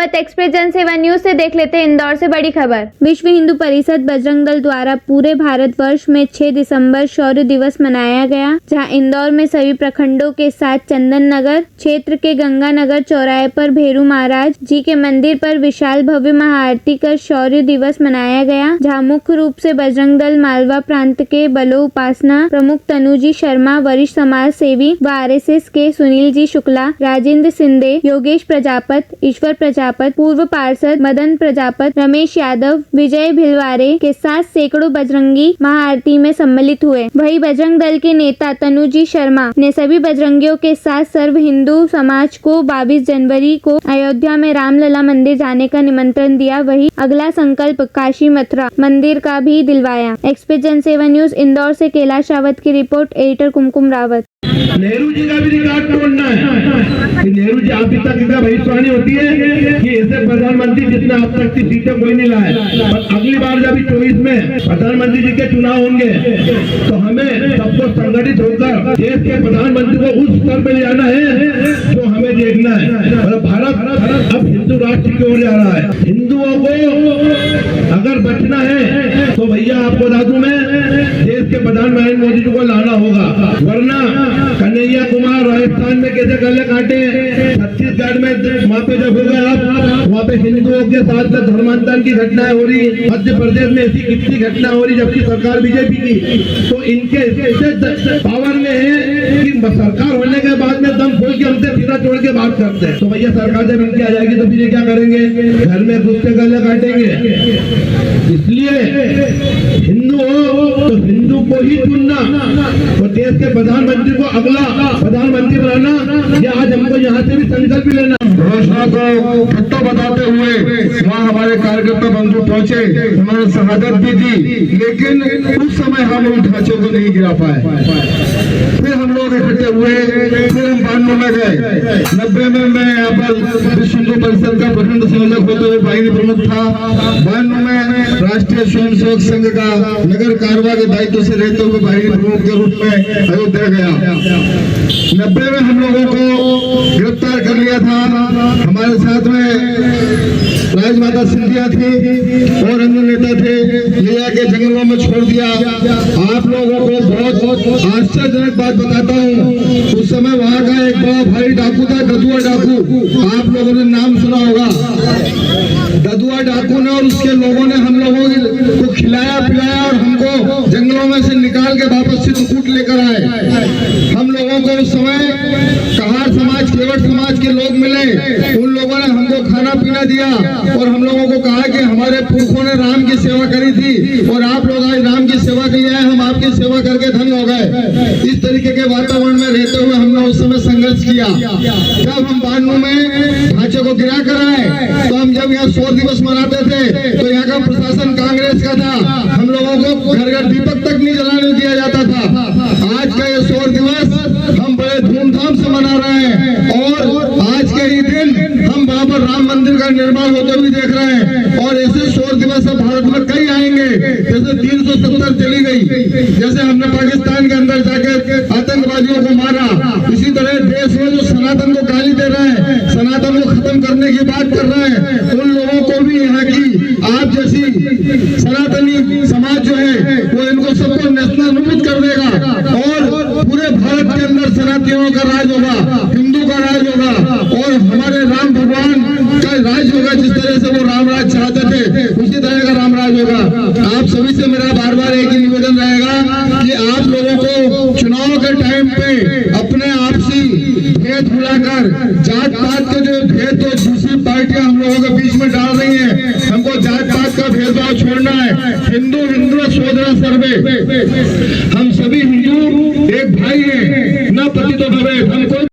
स्वागत एक्सप्रेस जनसेवा न्यूज से देख लेते हैं इंदौर से बड़ी खबर। विश्व हिंदू परिषद बजरंग दल द्वारा पूरे भारतवर्ष में 6 दिसंबर शौर्य दिवस मनाया गया, जहां इंदौर में सभी प्रखंडों के साथ चंदन नगर क्षेत्र के गंगानगर चौराहे पर भेरू महाराज जी के मंदिर पर विशाल भव्य महाआरती कर शौर्य दिवस मनाया गया, जहां मुख्य रूप से बजरंग दल मालवा प्रांत के बलो उपासना प्रमुख तनुजी शर्मा, वरिष्ठ समाज सेवी व RSS के सुनील जी शुक्ला, राजेंद्र सिंधे, योगेश प्रजापत, ईश्वर प्रजापत, पूर्व पार्षद मदन प्रजापत, रमेश यादव, विजय भिलवारे के साथ सैकड़ों बजरंगी महाआरती में सम्मिलित हुए। वहीं बजरंग दल के नेता तनुजी शर्मा ने सभी बजरंगियों के साथ सर्व हिंदू समाज को 22 जनवरी को अयोध्या में रामलला मंदिर जाने का निमंत्रण दिया। वहीं अगला संकल्प काशी मथुरा मंदिर का भी दिलवाया। एक्सप्रेस जनसेवा न्यूज इंदौर से कैलाश रावत की रिपोर्ट, एडिटर कुमकुम रावत। नेहरू जी का भी रिकॉर्ड तोड़ना है कि नेहरू जी अभी तक इतना भविष्यवाणी होती है कि ऐसे प्रधानमंत्री जितना अब तक की सीटें कोई नहीं लाए, पर अगली बार जब 24 में प्रधानमंत्री जी के चुनाव होंगे तो हमें सबको संगठित होकर देश के प्रधानमंत्री को उस स्तर पे ले जाना है जो हमें देखना है। और भारत अब हिंदू राष्ट्र की ओर जा रहा है। हिंदुओं को अगर बचना है तो भैया आपको बता दूं मैं, देश के प्रधानमंत्री मोदी जी को लाना होगा, वरना कन्हैया कुमार राजस्थान में कैसे गले काटे, छत्तीसगढ़ में वहाँ पे जब हो गए आप वहाँ पे हिंदुओं के साथ धर्मांतरण की घटनाएं हो रही, मध्य प्रदेश में ऐसी कितनी घटना हो रही जबकि सरकार बीजेपी की। तो इनके ऐसे पावर में है कि सरकार होने के बाद में दम खोल के हमसे सीधा छोड़ के बात करते हैं। तो भैया सरकार जब इनकी आ जाएगी तो फिर ये क्या करेंगे, घर में घुस के गले काटेंगे। इसलिए हिंदू हो तो हिंदू को ही चुनना और देश के प्रधानमंत्री को अगला प्रधानमंत्री बनाना, या आज हमको यहाँ से भी संकल्प लेना। घोषणा को फट्टो बताते हुए वहाँ हमारे कार्यकर्ता बंधु पहुंचे, उन्होंने शहादत भी दी, लेकिन उस समय हम उन ढांचों को नहीं गिरा पाए। फिर हम लोग इकट्ठे हुए, फिर हम 92 में गए। 90 में मैं यहाँ पर विश्व हिंदू परिषद का प्रखंड संयोजक होते हुए वाहिनी प्रमुख था। 92 में राष्ट्रीय स्वयं सेवक संघ का नगर कारवा के दायित्व से रहते हुए वाहिनी प्रमुख के रूप में अयोध्या गया। 90 में हम लोगों को गिरफ्तार कर लिया था। हमारे साथ में राजमाता सिंधिया थी और अन्य नेता थे, ले जाके जंगलों में छोड़ दिया। आप लोगों को बहुत आश्चर्यजनक बात बताता हूँ, उस समय वहाँ का एक बड़ा भारी डाकू था, ददुआ डाकू। आप लोगों ने नाम सुना होगा। ददुआ डाकू ने और उसके लोगों ने हम लोगों को खिलाया पिलाया और हमको जंगलों में से निकाल के वापस चित्रकूट लेकर आए। हम लोगों को उस समय कहार समाज, केवट समाज के लोग मिले, उन लोगों ने हमको खाना पीना दिया और हम लोगों को कहा कि हमारे पुरखों ने राम की सेवा करी थी और आप लोग आज राम की सेवा के लिए आए, हम आपकी सेवा करके धन्य हो गए। इस तरीके के वातावरण में रहते हुए हमने उस समय संघर्ष किया। जब हम 92 में ढांचे को गिरा कर आए तो हम जब यहाँ शौर्य दिवस मनाते थे तो यहाँ का प्रशासन कांग्रेस का था, हम लोगों को घर घर दीपक तक नहीं जलाने दिया जाता था। आज का ये शौर्य दिवस हम बड़े धूमधाम से मना रहे हैं और आज के ही दिन हम वहाँ पर राम मंदिर का निर्माण होते हुए देख रहे हैं। और ऐसे शौर्य दिवस अब भारत में कई आएंगे, जैसे 370 चली गई, जैसे हमने पाकिस्तान के अंदर जाकर आतंकवादियों को मारा, इसी तरह देश में जो सनातन को गाली दे रहे हैं, सनातन को खत्म करने की बात कर रहे हैं, उन लोगों को भी यहाँ की आप जैसी सनातनी समाज जो है वो इनको सबको नेस्तनाबूद कर देगा और पूरे भारत के अंदर सनातनियों का राज होगा, हिंदू का राज होगा और हमारे राम भगवान का राज होगा। जिस तरह से वो राम राज चाहते थे उसी तरह का राम राज होगा। आप सभी से मेरा बार बार एक ही निवेदन रहेगा कि आप लोगों को चुनाव के टाइम पे अपने आपसी भेद भुलाकर, जात पात के जो भेद तो दूसरी पार्टियां हम लोगों के बीच में डाल रही हैं, हमको जात पात का भेदभाव छोड़ना है। हिंदू हिंदू सोदरा सर्वे, हम सभी हिंदू एक भाई हैं, न पतितो भवेत्। हमको